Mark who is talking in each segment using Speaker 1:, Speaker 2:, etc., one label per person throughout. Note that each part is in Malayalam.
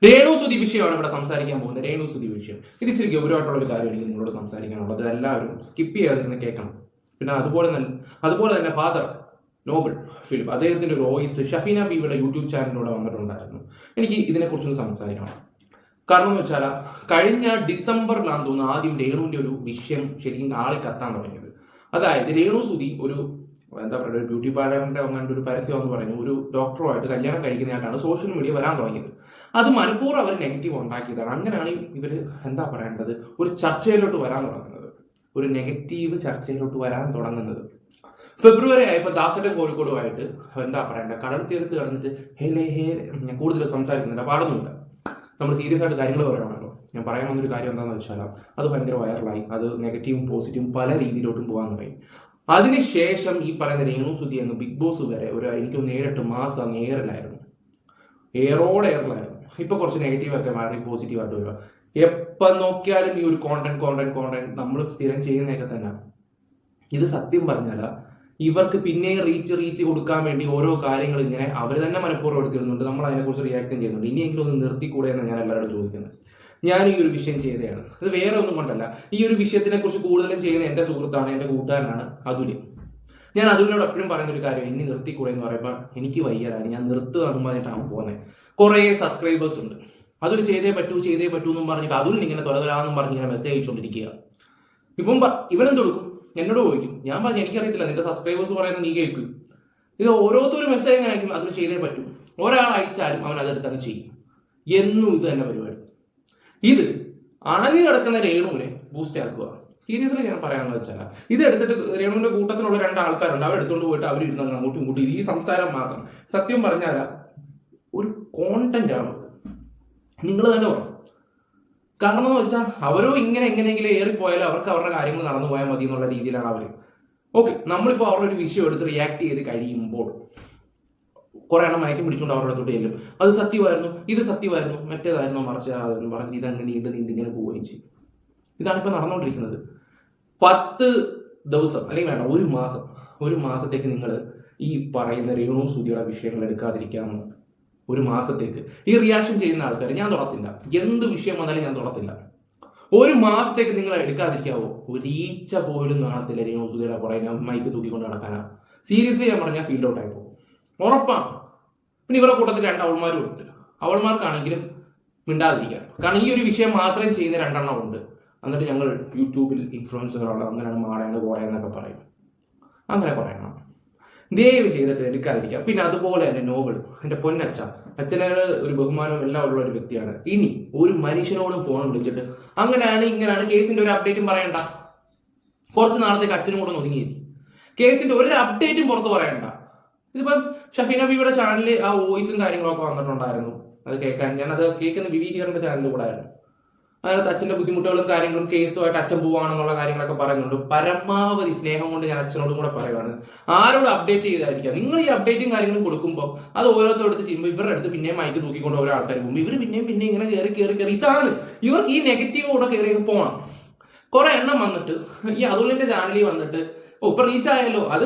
Speaker 1: രേണുസുതി വിഷയമാണ് ഇവിടെ സംസാരിക്കാൻ പോകുന്നത്. രേണുസുതി വിഷയം ഇത് ഇച്ചിരി ഗൗരവമായിട്ടുള്ള ഒരു കാര്യം എനിക്ക് നിങ്ങളോട് സംസാരിക്കാനുള്ളത്. എല്ലാവരും സ്കിപ്പ് ചെയ്യാതെ കേൾക്കണം. പിന്നെ അതുപോലെ തന്നെ ഫാദർ നോബൽ ഫിലിം അദ്ദേഹത്തിന്റെ ഒരു വോയിസ് ഷഫീന ബീവിയുടെ യൂട്യൂബ് ചാനലിലൂടെ വന്നിട്ടുണ്ടായിരുന്നു. എനിക്ക് ഇതിനെക്കുറിച്ചൊന്ന് സംസാരിക്കണം. കാരണം എന്ന് വെച്ചാൽ കഴിഞ്ഞ ഡിസംബറിലാണെന്ന് തോന്നുന്നു ആദ്യം രേണുവിന്റെ ഒരു വിഷയം ശരിക്കും ആളെ കത്താൻ തുടങ്ങിയത്. അതായത് രേണുസുതി ഒരു എന്താ പറയുക ഒരു ബ്യൂട്ടി പാർലറിന്റെ അങ്ങനത്തെ ഒരു പരസ്യം എന്ന് പറഞ്ഞു ഒരു ഡോക്ടറുമായിട്ട് കല്യാണം കഴിക്കുന്നതായിട്ടാണ് സോഷ്യൽ മീഡിയ വരാൻ തുടങ്ങിയത്. അത് മനഃപൂർവ്വം അവർ നെഗറ്റീവ് ഉണ്ടാക്കിയതാണ്. അങ്ങനെയാണ് ഇവർ എന്താ പറയേണ്ടത് ഒരു ചർച്ചയിലോട്ട് വരാൻ തുടങ്ങുന്നത്, ഒരു നെഗറ്റീവ് ചർച്ചയിലോട്ട് വരാൻ തുടങ്ങുന്നത്. ഫെബ്രുവരി ആയപ്പോൾ ദാസന്റെ കോഴിക്കോടുമായിട്ട് എന്താ പറയണ്ടത് കടൽ തീരത്ത് കടന്നിട്ട് കൂടുതൽ സംസാരിക്കുന്നില്ല, പാടുന്നില്ല. നമ്മൾ സീരിയസ് ആയിട്ട് കാര്യങ്ങൾ പറയണമല്ലോ. ഞാൻ പറയാൻ വന്നൊരു കാര്യം എന്താണെന്ന് വെച്ചാൽ അത് ഭയങ്കര വൈറലായി. അത് നെഗറ്റീവും പോസിറ്റീവും പല രീതിയിലോട്ടും പോകാൻ തുടങ്ങി. അതിനുശേഷം ഈ പറയുന്ന രേണുസുതി അങ്ങ് ബിഗ് ബോസ് വരെ ഒരു 7-8 മാസം എയറിലായിരുന്നു. ഇപ്പൊ കുറച്ച് നെഗറ്റീവൊക്കെ മാറി പോസിറ്റീവായിട്ട് വരിക. എപ്പം നോക്കിയാലും ഈ ഒരു കോണ്ടന്റ് നമ്മൾ സ്ഥിരം ചെയ്യുന്നതൊക്കെ തന്നെ. ഇത് സത്യം പറഞ്ഞാൽ ഇവർക്ക് പിന്നെ റീച്ച് കൊടുക്കാൻ വേണ്ടി ഓരോ കാര്യങ്ങൾ ഇങ്ങനെ അവർ തന്നെ മനഃപൂർവ്വം എടുത്തിരുന്നുണ്ട്. നമ്മൾ അതിനെക്കുറിച്ച് റിയാക്റ്റും ചെയ്യുന്നുണ്ട്. ഇനിയെങ്കിലും ഒന്ന് നിർത്തിക്കൂടെ എന്ന് ഞാൻ എല്ലാവരോടും ചോദിക്കുന്നത്. ഞാൻ ഈ ഒരു വിഷയം ചെയ്തതാണ്. അത് വേറെ ഒന്നും കൊണ്ടല്ല. ഈ ഒരു വിഷയത്തിനെ കുറിച്ച് കൂടുതലും ചെയ്യുന്ന എൻ്റെ സുഹൃത്താണ്, എൻ്റെ കൂട്ടുകാരനാണ് അതുല്യ. ഞാൻ അതുലിനോട് എപ്പോഴും പറയുന്ന ഒരു കാര്യം, ഇനി നിർത്തിക്കൂടെ എന്ന് പറയുമ്പോൾ എനിക്ക് വയ്യതാണ്, ഞാൻ നിർത്തുക എന്ന് പറഞ്ഞിട്ടാണ് പോകുന്നത്. കുറേ സബ്സ്ക്രൈബേഴ്സ് ഉണ്ട്, അതൊരു ചെയ്തേ പറ്റൂ എന്നും പറഞ്ഞിട്ട് അതുലിന് ഇങ്ങനെ തൊലതരാന്നും പറഞ്ഞ് ഇങ്ങനെ മെസ്സേജ് അയച്ചുകൊണ്ടിരിക്കുക. ഇപ്പം ഇവനെന്ത് കൊടുക്കും, എന്നോട് ചോദിക്കും. ഞാൻ പറഞ്ഞു എനിക്കറിയത്തില്ല, നിന്റെ സബ്സ്ക്രൈബേഴ്സ് പറയുന്നത് നീ കേൾക്കും. ഇത് ഓരോരുത്തരും മെസ്സേജ് എങ്ങനെ അയക്കും, അതിൽ ചെയ്തേ പറ്റൂ. ഒരാൾ അയച്ചാലും അവൻ അതെടുത്ത് അങ്ങ് ചെയ്യും. എന്നും ഇത് തന്നെ പരിപാടി. ഇത് അണഞ്ഞു കിടക്കുന്ന രേണുവിനെ ബൂസ്റ്റ് ആക്കുക. സീരിയസ്ലി ഞാൻ പറയാമെന്ന് വെച്ചാൽ ഇത് എടുത്തിട്ട് രേണുവിന്റെ കൂട്ടത്തിലുള്ള 2 ആൾക്കാരുണ്ട്, അവരെടുത്തോണ്ട് പോയിട്ട് അവരിരുന്ന് അങ്ങോട്ടും ഇങ്ങോട്ടും ഈ സംസാരം മാത്രം. സത്യം പറഞ്ഞാൽ ഒരു കോണ്ടന്റ് ആണ് നിങ്ങൾ തന്നെ പറയും. കാരണം എന്ന് വെച്ചാൽ അവരോ എങ്ങനെയെങ്കിലും ഏറിപ്പോയാലും അവർക്ക് അവരുടെ കാര്യങ്ങൾ നടന്നു പോയാൽ മതി എന്നുള്ള രീതിയിലാണ് അവർ. ഓക്കെ, നമ്മളിപ്പോൾ അവരുടെ ഒരു വിഷയം എടുത്ത് റിയാക്ട് ചെയ്ത് കഴിയുമ്പോൾ കുറെ എണ്ണം മയക്കം പിടിച്ചുകൊണ്ട് അവരുടെ അടുത്തോട്ട് ചെല്ലും. അത് സത്യമായിരുന്നു, ഇത് സത്യമായിരുന്നു, മറ്റേതായിരുന്നു, മറിച്ചായിരുന്നു പറഞ്ഞ് ഇതങ്ങനെ നീണ്ട് ഇങ്ങനെ പോവുകയും ചെയ്യും. ഇതാണിപ്പോൾ നടന്നുകൊണ്ടിരിക്കുന്നത്. 10 ദിവസം അല്ലെങ്കിൽ വേണ്ട ഒരു മാസത്തേക്ക് നിങ്ങൾ ഈ പറയുന്ന രേണുസുതിയുടെ വിഷയങ്ങൾ എടുക്കാതിരിക്കാമോ? ഒരു മാസത്തേക്ക് ഈ റിയാക്ഷൻ ചെയ്യുന്ന ആൾക്കാർ ഞാൻ തൊടത്തില്ല, എന്ത് വിഷയം വന്നാലും ഞാൻ തൊടത്തില്ല. ഒരു മാസത്തേക്ക് നിങ്ങൾ എടുക്കാതിരിക്കാവോ? ഒരീച്ച പോലും കാണത്തില്ല രേണുസുതിയുടെ പുറകെ മൈക്ക് തൂക്കിക്കൊണ്ട് നടക്കാനാ. സീരിയസ്ലി ഞാൻ പറഞ്ഞാൽ ഫീൽഡ് ഔട്ട് ആയി പോകും, ഉറപ്പാണ്. പിന്നെ ഇവരുടെ കൂട്ടത്തിൽ 2 അവൾമാരും ഉണ്ട്. അവൾമാർക്കാണെങ്കിലും മിണ്ടാതിരിക്കാം. കാരണം ഈ ഒരു വിഷയം മാത്രം ചെയ്യുന്ന 2 എണ്ണം ഉണ്ട്. എന്നിട്ട് ഞങ്ങൾ യൂട്യൂബിൽ ഇൻഫ്ലുവൻസറുകളാണ്, അങ്ങനെയാണ് മാടേണ്ട കുറയെന്നൊക്കെ പറയും. അങ്ങനെ പറയണം, ദയവ് ചെയ്തിട്ട് എടുക്കാതിരിക്കുക. പിന്നെ അതുപോലെ തന്നെ നോബൽ, എൻ്റെ പൊന്നച്ഛ, അച്ഛനോട് ഒരു ബഹുമാനവും എല്ലാം ഉള്ള ഒരു വ്യക്തിയാണ്. ഇനി ഒരു മനുഷ്യനോടും ഫോൺ വിളിച്ചിട്ട് അങ്ങനെയാണ് ഇങ്ങനെയാണ് കേസിന്റെ ഒരു അപ്ഡേറ്റും പറയണ്ട. കുറച്ച് നാളത്തേക്ക് അച്ഛനും കൂടെ ഒതുങ്ങിയിരിക്കും. കേസിന്റെ ഒരു അപ്ഡേറ്റും പുറത്ത് പറയണ്ട. ഇതിപ്പം ഷഫീന ബീവിയുടെ ചാനലിൽ ആ വോയിസും കാര്യങ്ങളൊക്കെ വന്നിട്ടുണ്ടായിരുന്നു. അത് കേൾക്കാൻ ഞാനത് കേൾക്കുന്ന വിവീകരണന്റെ ചാനലിൽ കൂടെ ആയിരുന്നു. അതിനകത്ത് അച്ഛൻ്റെ ബുദ്ധിമുട്ടുകളും കാര്യങ്ങളും കേസുമായിട്ട് അച്ഛൻ പോവാണെന്നുള്ള കാര്യങ്ങളൊക്കെ പറയുന്നുണ്ട്. പരമാവധി സ്നേഹം കൊണ്ട് ഞാൻ അച്ഛനോടും കൂടെ പറയുകയാണ്, ആരോട് അപ്ഡേറ്റ് ചെയ്തായിരിക്കാം. നിങ്ങൾ ഈ അപ്ഡേറ്റും കാര്യങ്ങളും കൊടുക്കുമ്പോൾ അത് ഓരോരുത്തരടുത്ത് ചെയ്യുമ്പോൾ ഇവരുടെ അടുത്ത് പിന്നെയും മൈക്ക് തൂക്കിക്കൊണ്ട് ഓരോ ആൾക്കാർ പോകുമ്പോൾ ഇവർ പിന്നെയും ഇങ്ങനെ കയറി ഇതാണ് ഇവർക്ക് ഈ നെഗറ്റീവ് കൂടെ കയറി പോകണം. കുറെ എണ്ണം വന്നിട്ട് ഈ അതുലിന്റെ ചാനലിൽ വന്നിട്ട് ഇപ്പൊ റീച്ച് ആയല്ലോ, അത്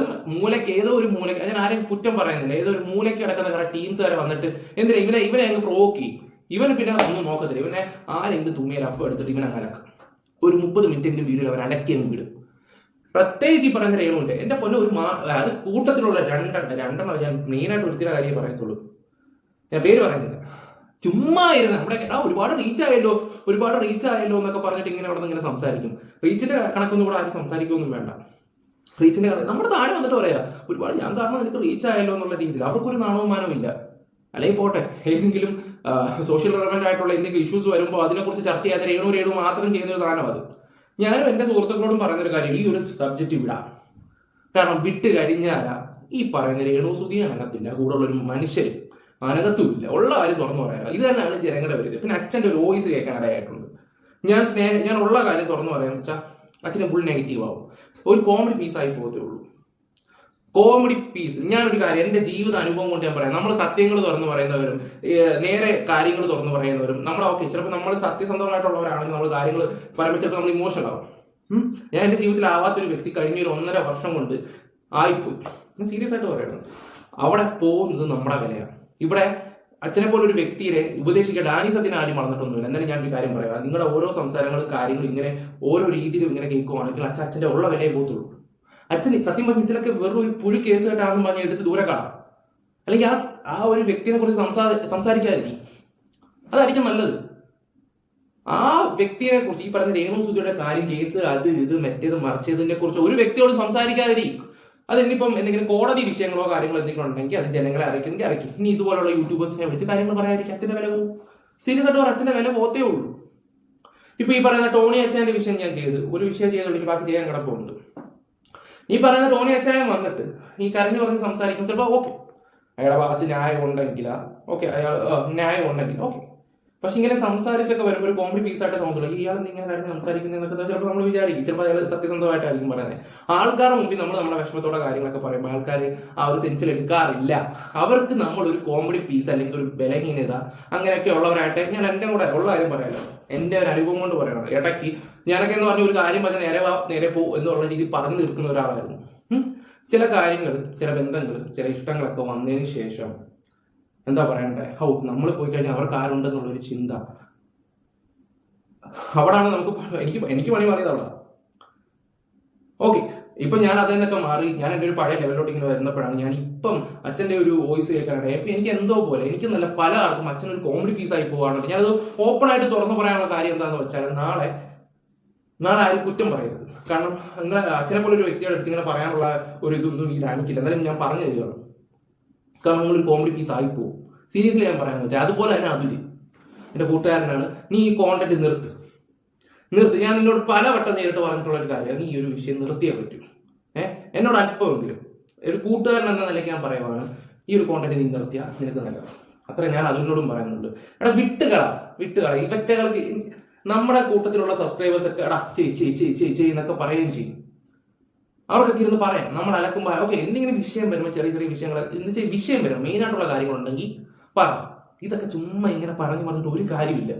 Speaker 1: ഏതോ ഒരു മൂലക്ക്, ഞാൻ ആരെയും കുറ്റം പറയുന്നില്ല, ഏതോ ഒരു മൂലക്ക് കിടക്കുന്ന കുറെ ടീംസുകാരെ വന്നിട്ട് എന്തിനാ ഇവനെ അങ്ങ് പ്രൊവോക്ക് ചെയ്യും. ഇവന് പിന്നെ ഒന്നും നോക്കത്തില്ല. ഇവനെ ആരെങ്കിലും തുമ്മിയാൽ അപ്പം എടുത്തിട്ട് ഇവൻ അങ്ങനെ ഒരു 30 മിനിറ്റെങ്കിലും വീഡിയോയിൽ അവർ അടക്കി അങ്ങ് വിടും. പ്രത്യേകിച്ച് ഈ പറയുന്ന രേണുവിന്റെ എൻ്റെ പൊന്നെ അത് കൂട്ടത്തിലുള്ള രണ്ടെണ്ണം ഞാൻ മെയിനായിട്ട് ഒരുത്തിയുടെ കാര്യം പറയത്തുള്ളൂ, ഞാൻ പേര് പറയുന്നില്ല. ചുമ്മാ ഇരുന്ന് നമ്മുടെ ഒരുപാട് റീച്ച് ആയല്ലോ എന്നൊക്കെ പറഞ്ഞിട്ട് ഇങ്ങനെ അവിടെ നിന്ന് ഇങ്ങനെ സംസാരിക്കും. റീച്ചിന്റെ കണക്കൊന്നും കൂടെ ആരും സംസാരിക്കുകയൊന്നും വേണ്ട. റീച്ചിന്റെ കണക്ക് നമ്മുടെ താഴെ വന്നിട്ട് പറയാ ഒരുപാട് ഞാൻ കാരണം എനിക്ക് റീച്ച് ആയല്ലോ എന്നുള്ള രീതിയിൽ അവർക്കൊരു നാണവും മാനവും ഇല്ല. അല്ലെങ്കിൽ പോട്ടെ, ഏതെങ്കിലും സോഷ്യൽ റെലവൻ്റ് ആയിട്ടുള്ള എന്തെങ്കിലും ഇഷ്യൂസ് വരുമ്പോൾ അതിനെക്കുറിച്ച് ചർച്ച ചെയ്യാതെ രേണു മാത്രം ചെയ്യുന്ന ഒരു സാധനം അത്. ഞാനും എൻ്റെ സുഹൃത്തുക്കളോടും പറയുന്നൊരു കാര്യം, ഈ ഒരു സബ്ജക്റ്റ് വിടാം. കാരണം വിട്ട് കഴിഞ്ഞാൽ ഈ പറയുന്ന രേണുസുതി അനങ്ങത്തില്ല, കൂടെയുള്ളൊരു മനുഷ്യർ അനങ്ങത്തുമില്ല, ഉള്ള കാര്യം തുറന്നു പറയാം. ഇത് തന്നെയാണ് ജനങ്ങളുടെ വരുന്നത്. പിന്നെ അച്ഛൻ്റെ ഒരു വോയിസ് കേൾക്കാൻ ഇടയായിട്ടുണ്ട്. ഞാൻ ഉള്ള കാര്യം തുറന്നു പറയാന്ന് വെച്ചാൽ അച്ഛനെ ഫുൾ നെഗറ്റീവ് ആവും. ഒരു കോമഡി പീസായി പോകത്തേ ഉള്ളൂ, കോമഡി പീസ്. ഞാനൊരു കാര്യം എൻ്റെ ജീവിത അനുഭവം കൊണ്ട് ഞാൻ പറയാം. നമ്മൾ സത്യങ്ങൾ തുറന്നു പറയുന്നവരും നേരെ കാര്യങ്ങൾ തുറന്നു പറയുന്നവരും ഓക്കെ ചിലപ്പോൾ നമ്മൾ സത്യസന്ധമായിട്ടുള്ളവരാണെങ്കിൽ നമ്മൾ കാര്യങ്ങൾ പറയുമ്പോൾ ചിലപ്പോൾ നമ്മൾ ഇമോഷണൽ ആവും. ഞാൻ എൻ്റെ ജീവിതത്തിൽ ആവാത്തൊരു വ്യക്തി കഴിഞ്ഞൊരു 1.5 വർഷം കൊണ്ട് ആയിപ്പോയി. ഞാൻ സീരിയസ് ആയിട്ട് പറയുന്നത്. അവിടെ പോകുന്നത് നമ്മുടെ വിലയാണ്. ഇവിടെ അച്ഛനെ പോലെ ഒരു വ്യക്തിയെ ഉപദേശിക്കാൻ ഡാനി സത്യനെ ആരും മറന്നിട്ടൊന്നുമില്ല. എന്നാലും ഞാൻ ഒരു കാര്യം പറയാം, നിങ്ങളുടെ ഓരോ സംസാരങ്ങളും കാര്യങ്ങളും ഇങ്ങനെ ഓരോ രീതിയിലും ഇങ്ങനെ കേൾക്കുവാണെങ്കിൽ അച്ഛൻ്റെ ഉള്ള വിലയെ പോകത്തുള്ളൂ. അച്ഛൻ സത്യം പറഞ്ഞ ഇതിലൊക്കെ വെറും ഒരു പുഴു കേസ് കേട്ടാണെന്ന് പറഞ്ഞ് എടുത്ത് ദൂരെ കളാം, അല്ലെങ്കിൽ ആ ഒരു വ്യക്തിനെ കുറിച്ച് സംസാരിക്കാതിരിക്കും, അതായിരിക്കും നല്ലത്. ആ വ്യക്തിയെ കുറിച്ച്, ഈ പറഞ്ഞ രേണു സുധിയുടെ കാര്യം, കേസ്, അത് ഇത് മറ്റേത് മറിച്ചതിനെ കുറിച്ച് ഒരു വ്യക്തിയോട് സംസാരിക്കാതിരിക്കും. അതിനിപ്പം എന്തെങ്കിലും കോടതി വിഷയങ്ങളോ കാര്യങ്ങളോ എന്തെങ്കിലും ഉണ്ടെങ്കിൽ അത് ജനങ്ങളെ അറിയിക്കുന്നെങ്കിൽ അറിയിക്കും. ഇനി ഇതുപോലുള്ള യൂട്യൂബേഴ്സിനെ വിളിച്ച് കാര്യങ്ങൾ പറയാതിരിക്കും, അച്ഛൻ്റെ വില പോകും. സീരിയസ് ആയിട്ട് അച്ഛൻ്റെ വില പോത്തേ ഉള്ളൂ. ഇപ്പൊ ഈ പറയുന്ന ടോണി അച്ചായന്റെ വിഷയം ഞാൻ ഒരു വിഷയം ചെയ്തുകൊണ്ട് ബാക്കി ചെയ്യാൻ കിടപ്പുണ്ട്. ഈ പറയുന്ന ടോണി അച്ചായൻ വന്നിട്ട് ഈ കരഞ്ഞു പറഞ്ഞ് സംസാരിക്കും, ചിലപ്പോൾ ഓക്കെ അയാളുടെ ഭാഗത്ത് ന്യായം ഉണ്ടെങ്കിൽ ഓക്കെ, അയാൾ ന്യായം ഉണ്ടെങ്കിൽ ഓക്കെ. പക്ഷെ ഇങ്ങനെ സംസാരിച്ചൊക്കെ വരുമ്പോൾ ഒരു കോമഡി പീസായിട്ട് തോന്നുന്നില്ല, ഇയാൾ ഇങ്ങനെ കാര്യം സംസാരിക്കുന്നതൊക്കെ ചിലപ്പോൾ നമ്മൾ വിചാരിക്കും, ചിലപ്പോൾ അയാൾ സത്യസന്ധമായിട്ടായിരിക്കും പറയുന്നത്. ആൾക്കാരുടെ മുമ്പിൽ നമ്മൾ നമ്മുടെ വിഷമത്തോടെ കാര്യങ്ങളൊക്കെ പറയുമ്പോൾ ആൾക്കാർ ആ ഒരു സെൻസിൽ എടുക്കാറില്ല. അവർക്ക് നമ്മൾ ഒരു കോമഡി പീസ് അല്ലെങ്കിൽ ഒരു ബലഹീനത അങ്ങനെയൊക്കെ ഉള്ളവരായിട്ട്, ഞാൻ എൻ്റെ കൂടെ ഉള്ള കാര്യം പറയാമല്ലോ, എൻ്റെ ഒരു അനുഭവം കൊണ്ട് പറയണം. ഇടയ്ക്ക് ഞാനൊക്കെ എന്ന് പറഞ്ഞ ഒരു കാര്യം പറഞ്ഞാൽ നേരെ പോ എന്നുള്ള രീതി പറഞ്ഞു തീർക്കുന്ന ഒരാളായിരുന്നു. ചില കാര്യങ്ങൾ, ചില ബന്ധങ്ങൾ, ചില ഇഷ്ടങ്ങളൊക്കെ വന്നതിന് ശേഷം എന്താ പറയണ്ടേ, നമ്മൾ പോയി കഴിഞ്ഞാൽ അവർക്ക് ആരുണ്ടെന്നുള്ളൊരു ചിന്ത, അവിടാണ് നമുക്ക് എനിക്ക് പണി മാറിയത് അവിടെ. ഓക്കെ, ഇപ്പൊ ഞാൻ അതിൽ നിന്നൊക്കെ മാറി ഞാൻ എൻ്റെ ഒരു പഴയ ലെവലിലോട്ട് ഇങ്ങനെ വരുന്നപ്പോഴാണ് ഞാൻ ഇപ്പം അച്ഛൻ്റെ ഒരു വോയിസ് കേൾക്കാനായിട്ട് ഇപ്പം എനിക്ക് എന്തോ പോലെ, എനിക്ക് നല്ല പല ആൾക്കും അച്ഛനൊരു കോമഡി പീസായി പോവാണ്. ഞാനത് ഓപ്പൺ ആയിട്ട് തുറന്നു പറയാനുള്ള കാര്യം എന്താണെന്ന് വെച്ചാൽ, നാളെ ആരും കുറ്റം പറയരുത്. കാരണം നിങ്ങളെ അച്ഛനെ പോലെ ഒരു വ്യക്തിയുടെ അടുത്ത് ഇങ്ങനെ പറയാനുള്ള ഒരു ഇതൊന്നും ഈ കാണിക്കില്ല. എന്നാലും ഞാൻ പറഞ്ഞു തരികയാണ്, കാരണം നിങ്ങളൊരു കോമഡി പീസ് ആയിപ്പോവും. സീരിയസ്ലി ഞാൻ പറയാമെന്ന് വെച്ചാൽ, അതുപോലെ തന്നെ അതിൽ എൻ്റെ കൂട്ടുകാരനാണ്, നീ ഈ കോണ്ടന്റ് നിർത്ത്. ഞാൻ നിന്നോട് പലവട്ടം നേരിട്ട് പറഞ്ഞിട്ടുള്ള ഒരു കാര്യം, നീ ഈ ഒരു വിഷയം നിർത്തിയേ പറ്റൂ. എന്നോട് അല്പമെങ്കിലും ഒരു കൂട്ടുകാരൻ എന്ന നിലയ്ക്ക് ഞാൻ പറയുവാണ്, ഈ ഒരു കോണ്ടന്റ് നീ നിർത്തിയാൽ നിനക്ക് നല്ലതാണ്. അത്ര ഞാൻ അതിനോടും പറയുന്നുണ്ട്. വിട്ടുകള ഇവറ്റകൾക്ക് നമ്മുടെ കൂട്ടത്തിലുള്ള സബ്സ്ക്രൈബേഴ്സ് ഒക്കെ എന്നൊക്കെ പറയുകയും ചെയ്യും. അവർക്കൊക്കെ ഇരുന്ന് പറയാം, നമ്മൾ അലക്കുമ്പോൾ ഓക്കെ എന്തെങ്കിലും വിഷയം വരുമ്പോൾ, ചെറിയ വിഷയങ്ങൾ വിഷയം വരും, മെയിനായിട്ടുള്ള കാര്യങ്ങളുണ്ടെങ്കിൽ പറ. ഇതൊക്കെ ചുമ്മാ ഇങ്ങനെ പറഞ്ഞിട്ട് ഒരു കാര്യമില്ല.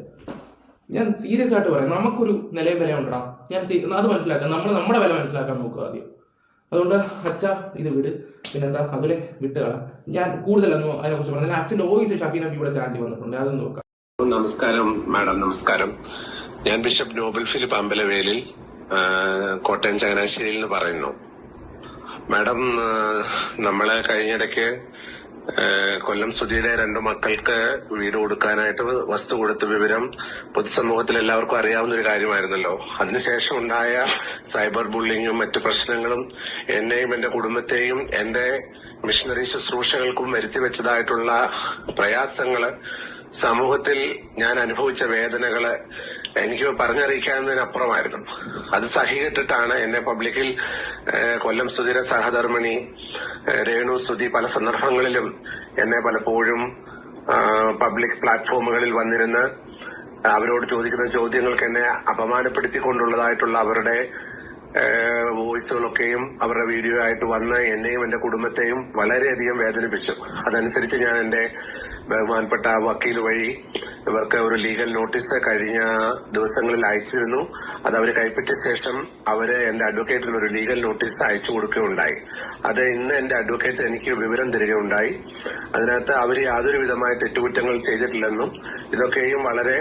Speaker 1: ഞാൻ സീരിയസ് ആയിട്ട് പറയാം, നമുക്കൊരു നിലയും വില ഉണ്ടാ. ഞാൻ അത് മനസ്സിലാക്കാം, നമ്മൾ നമ്മുടെ വില മനസ്സിലാക്കാൻ നോക്കുക ആദ്യം. അതുകൊണ്ട് അച്ഛ ഇത് വിട്, പിന്നെന്താ അതിലെ വിട്ടുകള. ഞാൻ കൂടുതലൊന്നും അതിനെക്കുറിച്ച് പറഞ്ഞാൽ അച്ഛൻ്റെ വോയിസ് ഷബീന ഇവിടെ ചാനൽ വന്നിട്ടുണ്ട്, അതൊന്ന് നോക്കാം.
Speaker 2: നമസ്കാരം മാഡം. നമസ്കാരം. ഞാൻ ബിഷപ്പ് നോബൽ ഫിലിപ്പ് അമ്പലവേലിൽ, കോട്ടയം ചങ്ങനാശ്ശേരിയിൽ നിന്ന് പറയുന്നു. മാഡം, നമ്മളെ കഴിഞ്ഞിടയ്ക്ക് കൊല്ലം സുധിയുടെ 2 മക്കൾക്ക് വീട് കൊടുക്കാനായിട്ട് വസ്തു കൊടുത്ത വിവരം പൊതുസമൂഹത്തിൽ എല്ലാവർക്കും അറിയാവുന്ന ഒരു കാര്യമായിരുന്നല്ലോ. അതിനുശേഷം ഉണ്ടായ സൈബർ ബുള്ളിങ്ങും മറ്റു പ്രശ്നങ്ങളും എന്നെയും എന്റെ കുടുംബത്തെയും എന്റെ മിഷണറി ശുശ്രൂഷകൾക്കും വരുത്തിവെച്ചതായിട്ടുള്ള പ്രയാസങ്ങള്, സമൂഹത്തിൽ ഞാൻ അനുഭവിച്ച വേദനകള് എനിക്ക് പറഞ്ഞറിയിക്കാവുന്നതിനപ്പുറമായിരുന്നു. അത് സഹികെട്ടിട്ടാണ് എന്നെ പബ്ലിക്കിൽ കൊല്ലം സുധിര സഹധർമ്മിണി രേണു സുധി പല സന്ദർഭങ്ങളിലും എന്നെ പലപ്പോഴും പബ്ലിക് പ്ലാറ്റ്ഫോമുകളിൽ വന്നിരുന്ന് അവരോട് ചോദിക്കുന്ന ചോദ്യങ്ങൾക്ക് എന്നെ അപമാനപ്പെടുത്തിക്കൊണ്ടുള്ളതായിട്ടുള്ള അവരുടെ വോയിസുകളൊക്കെയും അവരുടെ വീഡിയോ ആയിട്ട് വന്ന് എന്നെയും എന്റെ കുടുംബത്തെയും വളരെയധികം വേദനിപ്പിച്ചു. അതനുസരിച്ച് ഞാൻ എന്റെ ബഹുമാനപ്പെട്ട വക്കീൽ വഴി ഇവർക്ക് ഒരു ലീഗൽ നോട്ടീസ് കഴിഞ്ഞ ദിവസങ്ങളിൽ അയച്ചിരുന്നു. അത് അവർ കൈപ്പറ്റിയ ശേഷം അവര് എന്റെ അഡ്വക്കേറ്റിന് ഒരു ലീഗൽ നോട്ടീസ് അയച്ചു കൊടുക്കുകയുണ്ടായി. അത് ഇന്ന് എന്റെ അഡ്വക്കേറ്റ് എനിക്ക് വിവരം തരികയുണ്ടായി. അതിനകത്ത് അവർ യാതൊരു വിധമായ തെറ്റുകുറ്റങ്ങൾ ചെയ്തിട്ടില്ലെന്നും ഇതൊക്കെയും വളരെ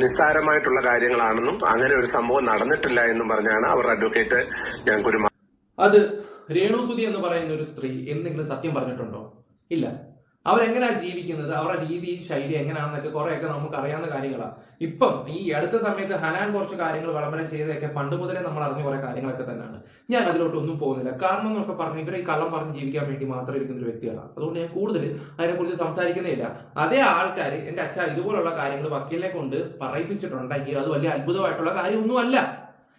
Speaker 2: നിസ്സാരമായിട്ടുള്ള കാര്യങ്ങളാണെന്നും അങ്ങനെ ഒരു സംഭവം നടന്നിട്ടില്ല എന്നും പറഞ്ഞാണ് അവരുടെ അഡ്വക്കേറ്റ് ഞങ്ങൾക്കൊരു.
Speaker 1: അത് രേണു സുധി എന്ന് പറയുന്ന ഒരു സ്ത്രീ എന്തെങ്കിലും സത്യം പറഞ്ഞിട്ടുണ്ടോ? ഇല്ല. അവരെങ്ങനെയാ ജീവിക്കുന്നത്, അവരുടെ രീതി ശൈലി എങ്ങനെയാണെന്നൊക്കെ കുറെയൊക്കെ നമുക്ക് അറിയാവുന്ന കാര്യങ്ങളാണ്. ഇപ്പം ഈ അടുത്ത സമയത്ത് ഹനാൻ കുറച്ച് കാര്യങ്ങൾ വിളംബരം ചെയ്തതൊക്കെ പണ്ട് മുതലേ നമ്മൾ അറിഞ്ഞ കുറെ കാര്യങ്ങളൊക്കെ തന്നെയാണ്. ഞാൻ അതിലോട്ടൊന്നും പോകുന്നില്ല. കാരണം എന്നൊക്കെ പറഞ്ഞു ഇവരെ ഈ കള്ളം പറഞ്ഞ് ജീവിക്കാൻ വേണ്ടി മാത്രം ഇരിക്കുന്ന ഒരു വ്യക്തിയാണ്. അതുകൊണ്ട് ഞാൻ കൂടുതൽ അതിനെക്കുറിച്ച് സംസാരിക്കുന്നേയില്ല. അതേ ആൾക്കാർ എന്റെ അച്ഛ ഇതുപോലുള്ള കാര്യങ്ങൾ വക്കീലിനെ കൊണ്ട് പറയിപ്പിച്ചിട്ടുണ്ടെങ്കിൽ അത് വലിയ അത്ഭുതമായിട്ടുള്ള കാര്യമൊന്നുമല്ല.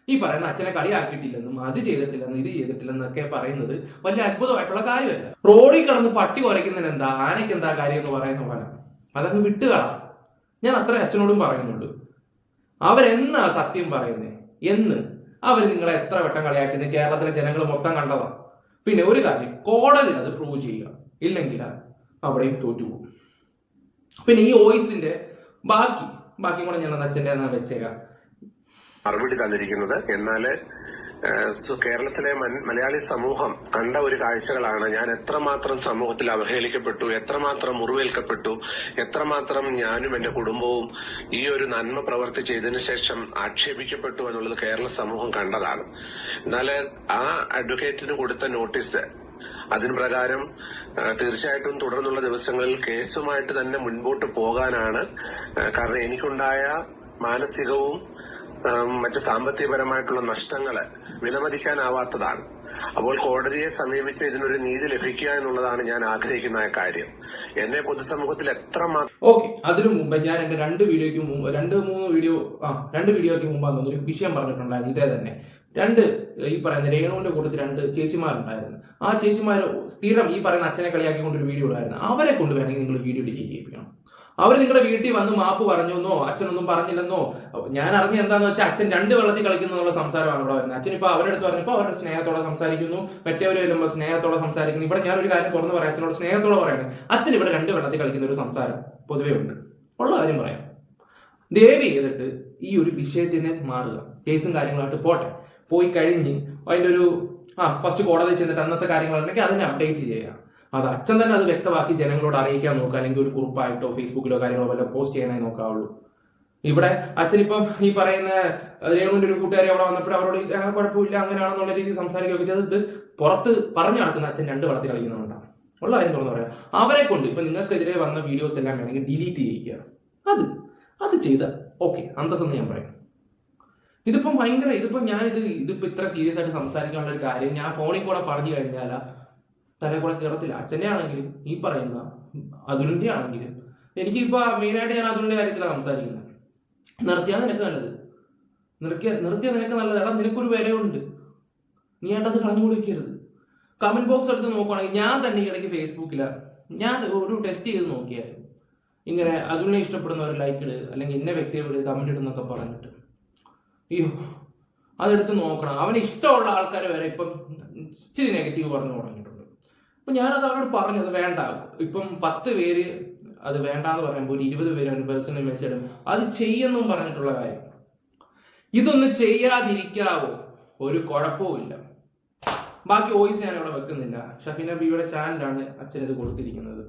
Speaker 1: ഈ പറയുന്ന അച്ഛനെ കളിയാക്കിയിട്ടില്ലെന്നും അത് ചെയ്തിട്ടില്ലെന്നും ഇത് ചെയ്തിട്ടില്ലെന്നൊക്കെ പറയുന്നത് വലിയ അത്ഭുതമായിട്ടുള്ള കാര്യമല്ല. റോഡിൽ കിടന്ന് പട്ടി കുറയ്ക്കുന്നതിന് എന്താ, ആനയ്ക്ക് എന്താ കാര്യം എന്ന് പറയുന്ന പോലെ അതങ്ങ് വിട്ടുകളാം. ഞാൻ അത്ര അച്ഛനോടും പറയുന്നുണ്ട്. അവരെന്നാ സത്യം പറയുന്നേ, എന്ന് അവർ നിങ്ങളെ എത്ര വട്ടം കളിയാക്കുന്നത് കേരളത്തിലെ ജനങ്ങൾ മൊത്തം കണ്ടതാണ്. പിന്നെ ഒരു കാര്യം, കോടതി അത് പ്രൂവ് ചെയ്യുക, ഇല്ലെങ്കിൽ അവിടെയും തോറ്റുപോകും. പിന്നെ ഈ വോയിസിന്റെ ബാക്കി കൂടെ ഞാൻ അച്ഛൻ്റെ വെച്ചേക്കാം.
Speaker 2: മറുപടി തന്നിരിക്കുന്നത്. എന്നാല് കേരളത്തിലെ മലയാളി സമൂഹം കണ്ട ഒരു കാഴ്ചകളാണ്. ഞാൻ എത്രമാത്രം സമൂഹത്തിൽ അവഹേളിക്കപ്പെട്ടു, എത്രമാത്രം മുറിവേൽക്കപ്പെട്ടു, എത്രമാത്രം ഞാനും എന്റെ കുടുംബവും ഈ ഒരു നന്മ പ്രവർത്തി ചെയ്തതിനു ശേഷം ആക്ഷേപിക്കപ്പെട്ടു എന്നുള്ളത് കേരള സമൂഹം കണ്ടതാണ്. എന്നാൽ ആ അഡ്വക്കേറ്റിന് കൊടുത്ത നോട്ടീസ് അതിന് പ്രകാരം തീർച്ചയായിട്ടും തുടർന്നുള്ള ദിവസങ്ങളിൽ കേസുമായിട്ട് തന്നെ മുൻപോട്ട് പോകാനാണ്. കാരണം എനിക്കുണ്ടായ മാനസികവും മറ്റ് സാമ്പത്തികപരമായിട്ടുള്ള നഷ്ടങ്ങള് വിലമതിക്കാനാവാത്തതാണ്. അപ്പോൾ കോടതിയെ സമീപിച്ച് ഇതിനൊരു നീതി ലഭിക്കുക എന്നുള്ളതാണ് ഞാൻ ആഗ്രഹിക്കുന്ന കാര്യം. എന്നെ പൊതുസമൂഹത്തിൽ എത്രമാത്രം
Speaker 1: അതിനു മുമ്പ് ഞാൻ എന്റെ രണ്ട് വീഡിയോയ്ക്ക് മുമ്പാണ് ഒരു വിഷയം പറഞ്ഞിട്ടുണ്ടായിരുന്നു. ഇതേ തന്നെ ഈ പറയുന്ന രേണുവിന്റെ കൂട്ടത്തിൽ 2 ചേച്ചിമാരുണ്ടായിരുന്നു. ആ ചേച്ചിമാർ സ്ഥിരം ഈ പറയുന്ന അച്ഛനെ കളിയാക്കിക്കൊണ്ടൊരു വീഡിയോ ഉണ്ടായിരുന്നു. അവരെ കൊണ്ട് വേണമെങ്കിൽ നിങ്ങൾ വീഡിയോ ഡിലീറ്റ് ചെയ്യിപ്പിക്കണം. അവർ നിങ്ങളുടെ വീട്ടിൽ വന്ന് മാപ്പ് പറഞ്ഞെന്നോ അച്ഛനൊന്നും പറഞ്ഞില്ലെന്നോ ഞാൻ അറിഞ്ഞ എന്താന്ന് വെച്ചാൽ അച്ഛൻ 2 വെള്ളത്തിൽ കളിക്കുന്നുള്ള സംസാരമാണ് ഇവിടെ വരുന്നത്. അച്ഛൻ ഇപ്പൊ അവരുടെ അടുത്ത് പറഞ്ഞപ്പോൾ അവരുടെ സ്നേഹത്തോടെ സംസാരിക്കുന്നു, മറ്റേവര് വരുമ്പോൾ സ്നേഹത്തോടെ സംസാരിക്കുന്നു. ഇവിടെ ഞാൻ ഒരു കാര്യം തുറന്നു പറയാം, അച്ഛനോട് സ്നേഹത്തോടെ പറയുന്നത് അച്ഛൻ ഇവിടെ 2 വെള്ളത്തിൽ കളിക്കുന്ന ഒരു സംസാരം പൊതുവേ ഉണ്ട്. ഉള്ള കാര്യം പറയാം. ദയവ് ചെയ്തിട്ട് ഈ ഒരു വിഷയത്തിനെ മാറുക. കേസും കാര്യങ്ങളായിട്ട് പോയി കഴിഞ്ഞ് അതിന്റെ ഒരു ഫസ്റ്റ് കോടതി ചെന്നിട്ട് അന്നത്തെ കാര്യങ്ങളുണ്ടെങ്കിൽ അതിനെ അപ്ഡേറ്റ് ചെയ്യുക. അത് അച്ഛൻ തന്നെ അത് വ്യക്തമാക്കി ജനങ്ങളോട് അറിയിക്കാൻ നോക്കുക, അല്ലെങ്കിൽ ഒരു കുറിപ്പായിട്ടോ ഫേസ്ബുക്കിലോ കാര്യങ്ങളോ വല്ല പോസ്റ്റ് ചെയ്യാനായി നോക്കാവുള്ളൂ. ഇവിടെ അച്ഛനിപ്പം ഈ പറയുന്ന രേണുവിന്റെ ഒരു കൂട്ടുകാരി അവിടെ വന്നപ്പോൾ അവരോട് കുഴപ്പമില്ല അങ്ങനെയാണെന്നുള്ള രീതിയിൽ സംസാരിക്കുകയൊക്കെ ചെയ്തിട്ട് പുറത്ത് പറഞ്ഞു നടക്കുന്ന അച്ഛൻ 2 വെള്ളത്തിൽ കളിക്കുന്നുണ്ടാണ്. ഉള്ള കാര്യം തുറന്നു പറയാം. അവരെ കൊണ്ട് ഇപ്പൊ നിങ്ങൾക്കെതിരെ വന്ന വീഡിയോസ് എല്ലാം വേണമെങ്കിൽ ഡിലീറ്റ് ചെയ്യിക്കുക. അത് ചെയ്ത ഓക്കെ അന്തസ്സെന്ന് ഞാൻ പറയാം. ഇതിപ്പം ഇതിപ്പോ ഇത്ര സീരിയസ് ആയിട്ട് സംസാരിക്കാനുള്ള ഒരു കാര്യം ഞാൻ ഫോണിൽ കൂടെ പറഞ്ഞു കഴിഞ്ഞാൽ തലേ കൂടെ കയറത്തില്ല. അച്ഛൻ്റെ ആണെങ്കിലും ഈ പറയുന്ന അതുലിന്റെ ആണെങ്കിലും എനിക്കിപ്പോ മെയിനായിട്ട് ഞാൻ അതുലിന്റെ കാര്യത്തിലാണ് സംസാരിക്കുന്നത്. നിർത്തിയാൽ നിനക്ക് നല്ലത്, നിർത്തിയാൽ നിനക്ക് നല്ലത്. എടാ നിനക്കൊരു വിലയുണ്ട്, നീ ആയിട്ടത് കളഞ്ഞു കൊടുക്കരുത്. കമന്റ് ബോക്സ് എടുത്ത് നോക്കുവാണെങ്കിൽ ഞാൻ തന്നെ ഇടയ്ക്ക് ഫേസ്ബുക്കിൽ ഞാൻ ഒരു ടെസ്റ്റ് ചെയ്ത് നോക്കിയായിരുന്നു. ഇങ്ങനെ അതുലിനെ ഇഷ്ടപ്പെടുന്ന ഒരു ലൈക്ക് ഇട്, അല്ലെങ്കിൽ ഇന്ന വ്യക്തിയെ വിട് കമന്റ് ഇടുന്നൊക്കെ പറഞ്ഞിട്ട് അയ്യോ അതെടുത്ത് നോക്കണം. അവന് ഇഷ്ടമുള്ള ആൾക്കാരെ വരെ ഇപ്പം ഇച്ചിരി നെഗറ്റീവ് പറഞ്ഞു തുടങ്ങിയിട്ടുണ്ട്. അപ്പൊ ഞാനത് അവരോട് പറഞ്ഞു അത് വേണ്ട. ഇപ്പം 10 പേര് അത് വേണ്ടാന്ന് പറയുമ്പോൾ 20 പേര് പേഴ്സണൽ മെസ്സേജ് ഇടും. അത് ചെയ്യുമെന്നും പറഞ്ഞിട്ടുള്ള കാര്യം. ഇതൊന്നും ചെയ്യാതിരിക്കാവോ? ഒരു കുഴപ്പവും. ബാക്കി വോയിസ് ഞാൻ ഇവിടെ വെക്കുന്നില്ല. ഷഫീന ബീവിയുടെ ചാനലാണ് അച്ഛൻ ഇത് കൊടുത്തിരിക്കുന്നത്.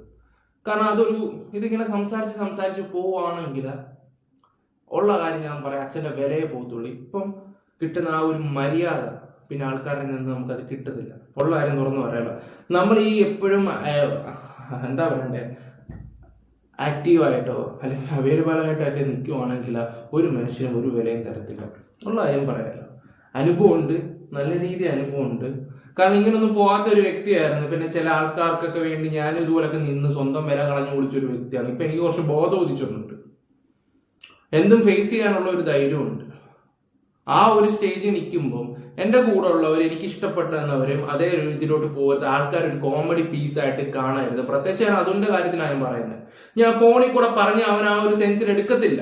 Speaker 1: കാരണം ഇതിങ്ങനെ സംസാരിച്ച് പോവുകയാണെങ്കിൽ ഉള്ള കാര്യം ഞാൻ പറയാം, അച്ഛൻ്റെ വിലയെ പോകത്തുള്ളൂ. ഇപ്പം കിട്ടുന്ന ആ ഒരു മര്യാദ പിന്നെ ആൾക്കാരിൽ നിന്ന് നമുക്കത് കിട്ടത്തില്ല. ഉള്ള കാര്യം തുറന്നു പറയാലോ. നമ്മൾ ഈ എപ്പോഴും എന്താ പറയണ്ടേ ആക്റ്റീവായിട്ടോ അല്ലെങ്കിൽ അവൈലബിളായിട്ടൊക്കെ നിൽക്കുവാണെങ്കിൽ ഒരു മനുഷ്യനും ഒരു വിലയും തരത്തില്ല. ഉള്ള കാര്യം പറയാലോ. അനുഭവമുണ്ട്, നല്ല രീതിയിൽ അനുഭവമുണ്ട്. കാരണം ഇങ്ങനൊന്നും പോകാത്ത ഒരു വ്യക്തിയായിരുന്നു. പിന്നെ ചില ആൾക്കാർക്കൊക്കെ വേണ്ടി ഞാൻ ഇതുപോലൊക്കെ നിന്ന് സ്വന്തം വില കളഞ്ഞു കുടിച്ചൊരു വ്യക്തിയാണ്. ഇപ്പൊ എനിക്ക് കുറച്ച് ബോധോദിച്ചിട്ടുണ്ട്. എന്തും ഫേസ് ചെയ്യാനുള്ള ഒരു ധൈര്യമുണ്ട്. ആ ഒരു സ്റ്റേജിൽ നിൽക്കുമ്പോൾ എൻ്റെ കൂടെ ഉള്ളവർ എനിക്ക് ഇഷ്ടപ്പെട്ടെന്നവരും അതേ ഒരു ഇതിലോട്ട് പോകരുത്. ആൾക്കാർ ഒരു കോമഡി പീസായിട്ട് കാണരുത്. പ്രത്യേകിച്ച് ഞാൻ അതുകൊണ്ട് കാര്യത്തിലാണ് ഞാൻ പറയുന്നത്. ഞാൻ ഫോണിൽ കൂടെ പറഞ്ഞ് അവൻ ആ ഒരു സെൻസിൽ എടുക്കത്തില്ല.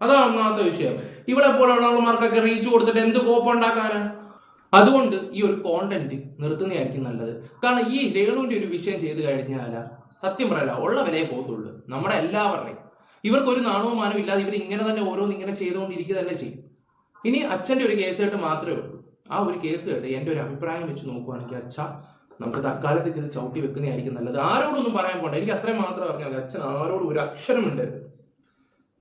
Speaker 1: അതാണ് ഒന്നാമത്തെ വിഷയം. ഇവിടെ പോലുള്ളവർക്കൊക്കെ റീച്ച് കൊടുത്തിട്ട് എന്ത് കോപ്പുണ്ടാക്കാനാ? അതുകൊണ്ട് ഈ ഒരു കോണ്ടന്റ് നിർത്തുന്നതായിരിക്കും നല്ലത്. കാരണം ഈ രേണുവിന്റെ ഒരു വിഷയം ചെയ്ത് കഴിഞ്ഞാൽ സത്യം പറയല ഉള്ള വിലയെ പോകത്തുള്ളൂ. നമ്മുടെ എല്ലാവരുടെയും ഇവർക്കൊരു നാണവും മാനവും ഇല്ലാതെ ഇവർ ഇങ്ങനെ തന്നെ ഓരോന്ന് ഇങ്ങനെ ചെയ്തുകൊണ്ടിരിക്കുക തന്നെ ചെയ്യും. ഇനി അച്ഛൻ്റെ ഒരു കേസ് കേട്ട് മാത്രമേ ഉള്ളൂ. ആ ഒരു കേസ് കേട്ട് എൻ്റെ ഒരു അഭിപ്രായം വെച്ച് നോക്കുവാണെങ്കിൽ നമുക്ക് തൽക്കാലത്തേക്ക് ഇത് ചവിട്ടി വെക്കുന്നതായിരിക്കും നല്ലത്. ആരോടൊന്നും പറയാൻ പോകണ്ട. എനിക്ക് അത്രയും മാത്രം പറഞ്ഞാൽ അച്ഛൻ ആരോടും ഒരു അക്ഷരം ഉണ്ടായിരുന്നു.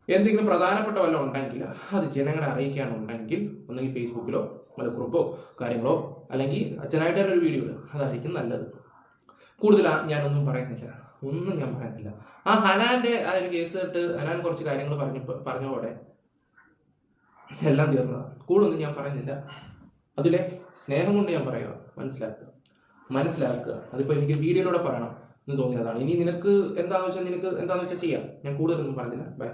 Speaker 1: എന്തെങ്കിലും പ്രധാനപ്പെട്ട വല്ലതും ഉണ്ടെങ്കിൽ അത് ജനങ്ങളെ അറിയിക്കാനുണ്ടെങ്കിൽ ഒന്നെങ്കിൽ ഫേസ്ബുക്കിലോ വല്ല കുറിപ്പോ കാര്യങ്ങളോ അല്ലെങ്കിൽ അച്ഛനായിട്ട് തന്നെ ഒരു വീഡിയോ ഇടുക. അതായിരിക്കും നല്ലത്. കൂടുതൽ ഞാനൊന്നും പറയുന്നില്ല. ആ ഹനാന്റെ ആ ഒരു കേസ് കേട്ട് ഹനാൻ കുറച്ച് കാര്യങ്ങൾ പറഞ്ഞോടെ എല്ലാം തീർന്നതാണ്. കൂടുതലൊന്നും ഞാൻ പറയുന്നില്ല. അതിലെ സ്നേഹം കൊണ്ട് ഞാൻ പറയുക, മനസ്സിലാക്കുക. അതിപ്പോൾ എനിക്ക് വീഡിയോയിലൂടെ പറയണം എന്ന് തോന്നിയതാണ്. ഇനി നിനക്ക് എന്താണെന്ന് വെച്ചാൽ ചെയ്യാം. ഞാൻ കൂടുതലൊന്നും പറഞ്ഞില്ല. ബൈ.